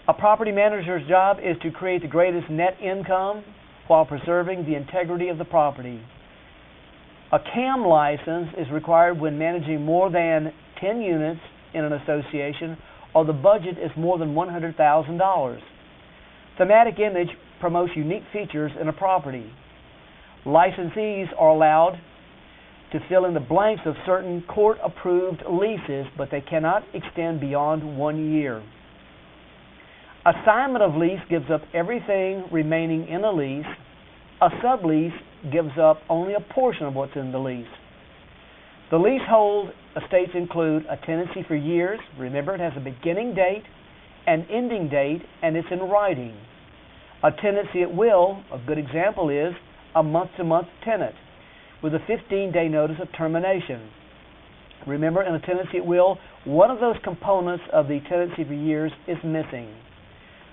A property manager's job is to create the greatest net income while preserving the integrity of the property. A CAM license is required when managing more than 10 units in an association or the budget is more than $100,000. Thematic image promotes unique features in a property. Licensees are allowed to fill in the blanks of certain court-approved leases, but they cannot extend beyond 1 year. Assignment of lease gives up everything remaining in a lease. A sublease gives up only a portion of what's in the lease. The leasehold estates include a tenancy for years. Remember, it has a beginning date, an ending date, and it's in writing. A tenancy at will, a good example is a month-to-month tenant with a 15-day notice of termination. Remember, in a tenancy at will, one of those components of the tenancy for years is missing.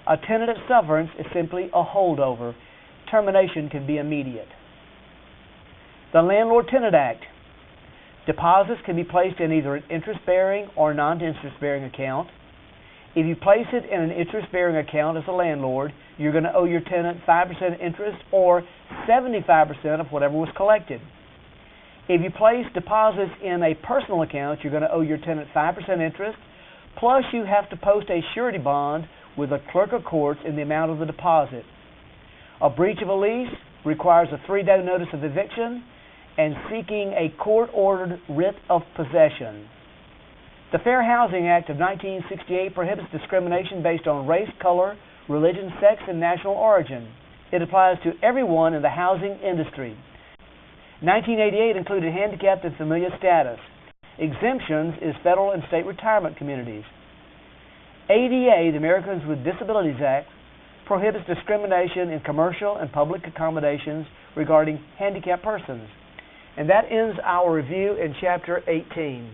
A tenant at sufferance is simply a holdover. Termination can be immediate. The Landlord-Tenant Act. Deposits can be placed in either an interest-bearing or non-interest-bearing account. If you place it in an interest-bearing account as a landlord, you're going to owe your tenant 5% interest or 75% of whatever was collected. If you place deposits in a personal account, you're going to owe your tenant 5% interest, plus you have to post a surety bond with a clerk of courts in the amount of the deposit. A breach of a lease requires a 3-day notice of eviction and seeking a court-ordered writ of possession. The Fair Housing Act of 1968 prohibits discrimination based on race, color, religion, sex, and national origin. It applies to everyone in the housing industry. 1988 included handicapped and familiar status. Exemptions is federal and state retirement communities. ADA, the Americans with Disabilities Act, prohibits discrimination in commercial and public accommodations regarding handicapped persons. And that ends our review in Chapter 18.